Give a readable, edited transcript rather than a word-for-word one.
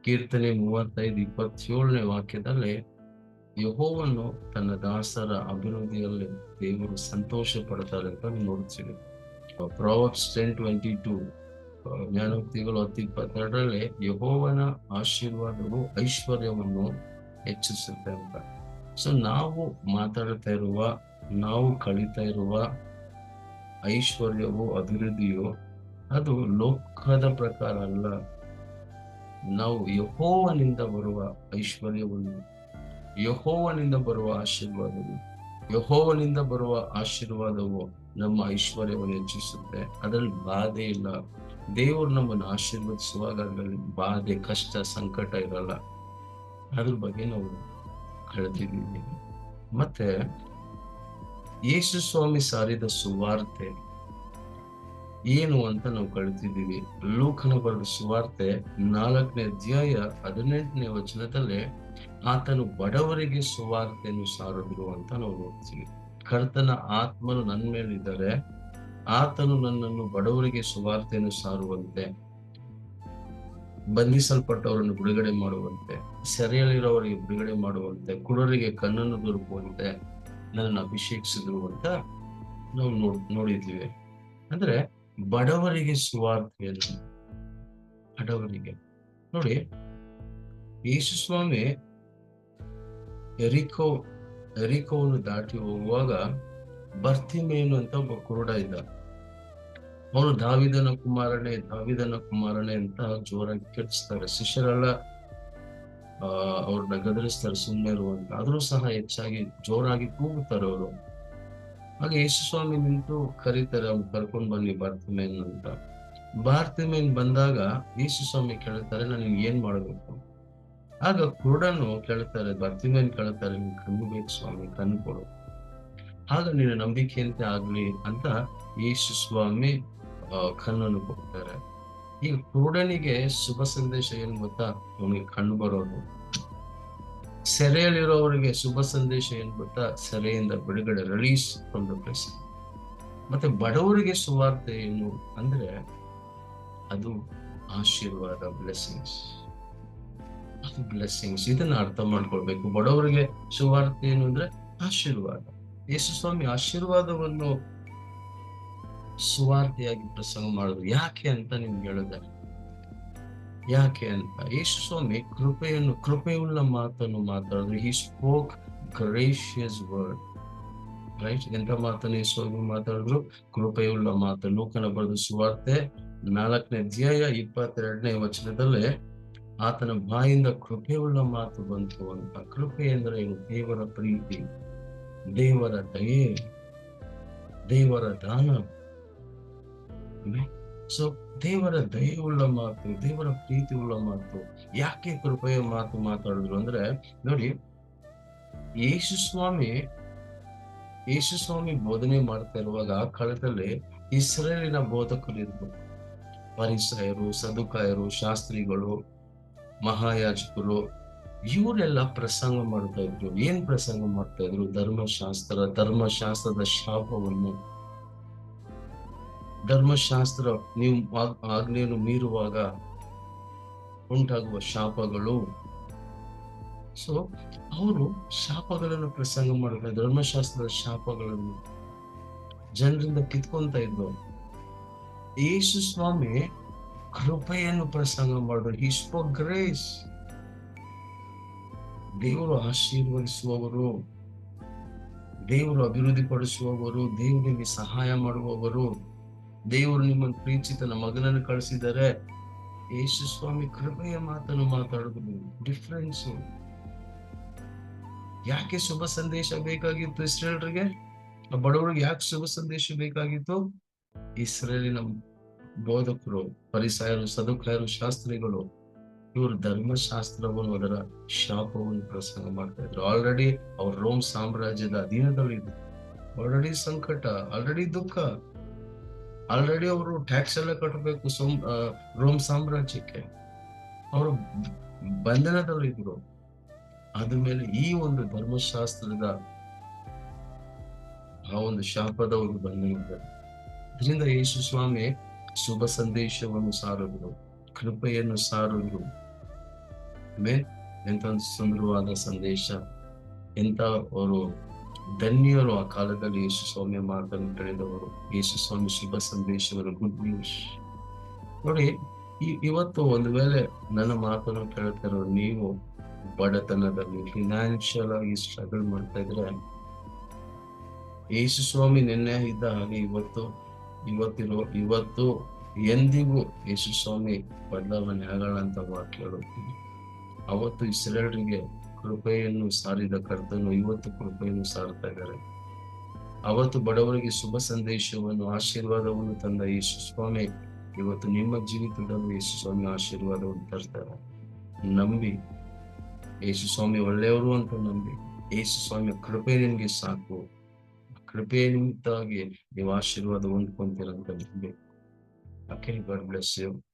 ಕೀರ್ತನೆ 35:27 ವಾಕ್ಯದಲ್ಲಿ ಯೆಹೋವನು ತನ್ನ ದಾಸರ ಅಭಿವೃದ್ಧಿಯಲ್ಲಿ ದೇವರು ಸಂತೋಷ ಪಡ್ತಾರೆ ಅಂತ ನೋಡ್ತೀವಿ. ಪ್ರಾವರ್ಬ್ಸ್ 10:22 ಜ್ಞಾನೋಕ್ತಿಗಳು 10:22 ಯೆಹೋವನ ಆಶೀರ್ವಾದವು ಐಶ್ವರ್ಯವನ್ನು ಹೆಚ್ಚಿಸುತ್ತೆ ಅಂತ. ಸೊ ನಾವು ಮಾತಾಡ್ತಾ ಇರುವ, ನಾವು ಕಲಿತಾ ಇರುವ ಐಶ್ವರ್ಯವು, ಅಭಿವೃದ್ಧಿಯು ಅದು ಲೋಕದ ಪ್ರಕಾರ ಅಲ್ಲ. ನಾವು ಯೆಹೋವನಿಂದ ಬರುವ ಐಶ್ವರ್ಯವನ್ನು, ಯೆಹೋವನಿಂದ ಬರುವ ಯೆಹೋವನಿಂದ ಬರುವ ಆಶೀರ್ವಾದವು ನಮ್ಮ ಐಶ್ವರ್ಯವನ್ನು ಹೆಚ್ಚಿಸುತ್ತೆ. ಅದರಲ್ಲಿ ಬಾಧೆ ಇಲ್ಲ. ದೇವರು ನಮ್ಮನ್ನು ಆಶೀರ್ವದಿಸುವಾಗ ಅದರಲ್ಲಿ ಬಾಧೆ, ಕಷ್ಟ, ಸಂಕಟ ಇರಲ್ಲ. ಅದ್ರ ಬಗ್ಗೆ ನಾವು ಕಳೆದಿದ್ದೀವಿ. ಮತ್ತೆ ಯೇಸು ಸ್ವಾಮಿ ಸಾರಿದ ಸುವಾರ್ತೆ ಏನು ಅಂತ ನಾವು ಕಲಿತಿದ್ದೀವಿ. ಲೂಕನ ಬರೆದ ಸುವಾರ್ತೆ 4ನೇ ಅಧ್ಯಾಯ 18ನೇ ವಚನದಲ್ಲಿ ಆತನು ಬಡವರಿಗೆ ಸುವಾರ್ತೆಯನ್ನು ಸಾರಿದ್ರು ಅಂತ ನಾವು ನೋಡ್ತೀವಿ. ಕರ್ತನ ಆತ್ಮನು ನನ್ನ ಮೇಲಿದ್ದಾರೆ, ಆತನು ನನ್ನನ್ನು ಬಡವರಿಗೆ ಸುವಾರ್ತೆಯನ್ನು ಸಾರುವಂತೆ, ಬಂಧಿಸಲ್ಪಟ್ಟವರನ್ನು ಬಿಡುಗಡೆ ಮಾಡುವಂತೆ, ಸೆರೆಯಲ್ಲಿರೋವರಿಗೆ ಬಿಡುಗಡೆ ಮಾಡುವಂತೆ, ಕುರುಡರಿಗೆ ಕಣ್ಣನ್ನು ದೊರಕುವಂತೆ ನನ್ನನ್ನು ಅಭಿಷೇಕಿಸಿದ್ರು ಅಂತ ನಾವು ನೋಡಿದ್ದೀವಿ. ಅಂದ್ರೆ ಬಡವರಿಗೆ ಸುವಾರ್ತೆಯನ್ನು, ಬಡವರಿಗೆ ನೋಡಿ, ಯೇಸು ಸ್ವಾಮಿ ಎರಿಕೋವನ್ನು ದಾಟಿ ಹೋಗುವಾಗ ಬರ್ತಿಮೇನು ಅಂತ ಒಬ್ಬ ಕುರುಡ ಇದ್ದ. ಅವನು ದಾವಿದನ ಕುಮಾರನೇ ಅಂತ ಜೋರಾಗಿ ಕೆಡಿಸ್ತಾರೆ. ಶಿಷ್ಯರೆಲ್ಲ ಅವ್ರನ್ನ ಗದರಿಸ್ತಾರೆ, ಸುಮ್ಮನೆ ಇರುವಂತ. ಆದ್ರೂ ಸಹ ಹೆಚ್ಚಾಗಿ ಜೋರಾಗಿ ಕೂಗುತ್ತಾರೆ ಅವರು. ಆಗ ಯೇಸು ಸ್ವಾಮಿ ನಿಂತು ಕರೀತಾರೆ, ಅವ್ನು ಕರ್ಕೊಂಡ್ ಬನ್ನಿ ಬಾರ್ತಿಮೇನ್ ಅಂತ. ಬಾರ್ತಿಮೇನ್ ಬಂದಾಗ ಯೇಸು ಸ್ವಾಮಿ ಕೇಳ್ತಾರೆ, ನಾನು ಏನ್ ಮಾಡ್ಬೇಕು? ಆಗ ಕುರುಡನು ಕೇಳ್ತಾರೆ, ಬಾರ್ತಿಮೇನ್ ಕೇಳ್ತಾರೆ, ನಿನ್ ಕಣ್ಣು ಬೇಕು ಸ್ವಾಮಿ, ಕಣ್ಣು ಕೊಡು, ಆಗ ನಿನ್ನ ನಂಬಿಕೆಯಂತೆ ಆಗ್ಲಿ ಅಂತ ಯೇಸು ಸ್ವಾಮಿ ಕಣ್ಣನ್ನು ಕೊಡ್ತಾರೆ. ಈಗ ಕುರುಡನಿಗೆ ಶುಭ ಸಂದೇಶ ಏನ್ ಗೊತ್ತಾ? ಅವನಿಗೆ ಕಣ್ಣು ಬರೋದು. ಸೆರೆಯಲ್ಲಿರೋವರಿಗೆ ಶುಭ ಸಂದೇಶ ಏನ್ ಗೊತ್ತಾ? ಸೆರೆಯಿಂದ ಬಿಡುಗಡೆ, ರಿಲೀಸ್ ಫ್ರಮ್ ದ ಪ್ರಿಸನ್. ಮತ್ತೆ ಬಡವರಿಗೆ ಸುವಾರ್ತೆ ಏನು ಅಂದ್ರೆ ಅದು ಆಶೀರ್ವಾದ, ಬ್ಲೆಸ್ಸಿಂಗ್ಸ್. ಅದು ಬ್ಲೆಸ್ಸಿಂಗ್ಸ್. ಇದನ್ನ ಅರ್ಥ ಮಾಡ್ಕೊಳ್ಬೇಕು. ಬಡವರಿಗೆ ಸುವಾರ್ತೆ ಏನು ಅಂದ್ರೆ ಆಶೀರ್ವಾದ. ಯೇಸು ಸ್ವಾಮಿ ಆಶೀರ್ವಾದವನ್ನು ಸುವಾರ್ತೆಯಾಗಿ ಪ್ರಸಂಗ ಮಾಡಿದ್ರು. ಯಾಕೆ ಅಂತ ನಿಮ್ಗೆ ಹೇಳಿದೆ. ಯಾಕೆ ಅಂತ, ಯೇಸು ಸ್ವಾಮಿ ಕೃಪೆಯುಳ್ಳ ಮಾತನ್ನು ಮಾತಾಡಿದ್ರು. He spoke gracious word, right? ಎಂತ ಮಾತನ್ನು ಯೇಸು ಸ್ವಾಮಿ ಮಾತಾಡಿದ್ರು? ಕೃಪೆಯುಳ್ಳ ಮಾತು. ಲೂಕನ ಬರೆದ ಸುವಾರ್ತೆ 4ನೇ ಅಧ್ಯಾಯ 22ನೇ ವಚನದಲ್ಲಿ ಆತನ ಬಾಯಿಂದ ಕೃಪೆಯುಳ್ಳ ಮಾತು ಬಂತು ಅಂತ. ಕೃಪೆ ಅಂದ್ರೆ ಏನು? ದೇವರ ಪ್ರೀತಿ, ದೇವರ ದಯೆ, ದೇವರ ದಾನ. ಸೊ ದೇವರ ದಯೆಯುಳ್ಳ ಮಾತು, ದೇವರ ಪ್ರೀತಿ ಉಳ್ಳ ಮಾತು. ಯಾಕೆ ಕೃಪೆಯ ಮಾತು ಮಾತಾಡಿದ್ರು ಅಂದ್ರೆ ನೋಡಿ, ಯೇಸು ಸ್ವಾಮಿ ಬೋಧನೆ ಮಾಡ್ತಾ ಇರುವಾಗ ಆ ಕಾಲದಲ್ಲಿ ಇಸ್ರೇಲಿನ ಬೋಧಕರು ಇದ್ರು. ಫರಿಸಾಯರು, ಸದುಕಾಯರು, ಶಾಸ್ತ್ರಿಗಳು, ಮಹಾಯಾಜಕರು, ಇವರೆಲ್ಲ ಪ್ರಸಂಗ ಮಾಡ್ತಾ ಇದ್ರು. ಏನ್ ಪ್ರಸಂಗ ಮಾಡ್ತಾ ಇದ್ರು? ಧರ್ಮಶಾಸ್ತ್ರದ ಶಾಪವನ್ನು, ಧರ್ಮಶಾಸ್ತ್ರ ನೀವು ಆಜ್ಞೆಯನ್ನು ಮೀರುವಾಗ ಉಂಟಾಗುವ ಶಾಪಗಳು. ಸೊ ಅವರು ಶಾಪಗಳನ್ನು ಪ್ರಸಂಗ ಮಾಡ್ತಾರೆ. ಧರ್ಮಶಾಸ್ತ್ರದ ಶಾಪಗಳನ್ನು ಜನರಿಂದ ಕಿತ್ಕೊಂತ ಇದ್ರು. ಯೇಸು ಸ್ವಾಮಿ ಕೃಪೆಯನ್ನು ಪ್ರಸಂಗ ಮಾಡಿದ್ರು. He spoke grace. ದೇವರು ಆಶೀರ್ವದಿಸುವವರು, ದೇವರು ಅಭಿವೃದ್ಧಿ ಪಡಿಸುವವರು, ದೇವರಿಗೆ ಸಹಾಯ ಮಾಡುವವರು, ದೇವರು ನಿಮ್ಮನ್ನು ಪ್ರೀತಿ ತನ್ನ ಮಗನನ್ನು ಕಳಿಸಿದ್ದಾರೆ. ಯೇಸು ಸ್ವಾಮಿ ಕೃಪೆಯ ಮಾತನ್ನು ಮಾತಾಡಿದ್ರು. ಡಿಫ್ರೆನ್ಸ್. ಯಾಕೆ ಶುಭ ಸಂದೇಶ ಬೇಕಾಗಿತ್ತು ಇಸ್ರೇಲರಿಗೆ? ಬಡವರಿಗೆ ಯಾಕೆ ಶುಭ ಸಂದೇಶ ಬೇಕಾಗಿತ್ತು? ಇಸ್ರೇಲಿನ ಬೋಧಕರು, ಫರಿಸಾಯರು, ಸದುಕಾಯರು, ಶಾಸ್ತ್ರಿಗಳು, ಇವರು ಧರ್ಮಶಾಸ್ತ್ರವನ್ನು, ಅದರ ಶಾಪವನ್ನು ಪ್ರಸಂಗ ಮಾಡ್ತಾ ಇದ್ರು. ಆಲ್ರೆಡಿ ಅವ್ರ ರೋಮ್ ಸಾಮ್ರಾಜ್ಯದ ಅಧೀನದಲ್ಲಿದ್ರು. ಆಲ್ರೆಡಿ ಸಂಕಟ, ಆಲ್ರೆಡಿ ದುಃಖ, ಆಲ್ರೆಡಿ ಅವರು ಟ್ಯಾಕ್ಸ್ ಎಲ್ಲ ಕಟ್ಟಬೇಕು ರೋಮ್ ಸಾಮ್ರಾಜ್ಯಕ್ಕೆ. ಅವರು ಬಂಧನದಲ್ಲಿದ್ರು. ಆದ್ಮೇಲೆ ಈ ಒಂದು ಧರ್ಮಶಾಸ್ತ್ರದ ಆ ಒಂದು ಶಾಪದ ಒಂದು ಬಂಧನ. ಅದರಿಂದ ಯೇಸು ಸ್ವಾಮಿ ಶುಭ ಸಂದೇಶವನ್ನು ಸಾರಿದ್ರು, ಕೃಪೆಯನ್ನು ಸಾರಿದ್ರು. ಆಮೇಲೆ ಎಂತ ಒಂದು ಸುಂದರವಾದ ಸಂದೇಶ, ಎಂತ ಅವರು ಧನ್ಯರು ಆ ಕಾಲದಲ್ಲಿ ಯೇಸು ಸ್ವಾಮಿಯ ಮಾತನ್ನು ಕೇಳಿದವರು, ಯೇಸು ಸ್ವಾಮಿ ಶುಭ ಸಂದೇಶವರು, ಗುಡ್ ನ್ಯೂಸ್. ನೋಡಿ, ಇವತ್ತು ಒಂದು ವೇಳೆ ನನ್ನ ಮಾತನ್ನು ಕೇಳ್ತಿರೋ ನೀವು ಬಡತನದಲ್ಲಿ ಫಿನಾನ್ಷಿಯಲ್ ಆಗಿ ಸ್ಟ್ರಗಲ್ ಮಾಡ್ತಾ ಇದ್ರೆ, ಯೇಸು ಸ್ವಾಮಿ ನಿನ್ನೆ ಇದ್ದ ಹಾಗೆ ಇವತ್ತು ಎಂದಿಗೂ ಯೇಸು ಸ್ವಾಮಿ ಬದಲಾವಣೆ ಆಗಲ್ಲ ಅಂತ ವಾಕ್ಯ. ಅವತ್ತು ಇಸ್ರೇಲರಿಗೆ ಕೃಪೆಯನ್ನು ಸಾರಿದ ಕರ್ತನು ಇವತ್ತು ಕೃಪೆಯನ್ನು ಸಾರ್ತಾ ಇದ್ದಾರೆ. ಅವತ್ತು ಬಡವರಿಗೆ ಶುಭ ಸಂದೇಶವನ್ನು, ಆಶೀರ್ವಾದವನ್ನು ತಂದ ಯೇಸು ಸ್ವಾಮಿ ಇವತ್ತು ನಿಮ್ಮ ಜೀವಿತದಲ್ಲೂ ಯೇಸು ಸ್ವಾಮಿ ಆಶೀರ್ವಾದವನ್ನು ತರ್ತಾರೆ. ನಂಬಿ, ಯೇಸು ಸ್ವಾಮಿ ಒಳ್ಳೆಯವರು ಅಂತ ನಂಬಿ, ಯೇಸು ಸ್ವಾಮಿಯ ಕೃಪೆ ನಿಮ್ಗೆ ಸಾಕು. ಕೃಪೆಯ ನಿಮಿತ್ತವಾಗಿ ನೀವು ಆಶೀರ್ವಾದ ಹೊಂದ್ಕೊಂತೀರಂತ ನಂಬಿ. Okay, God bless you.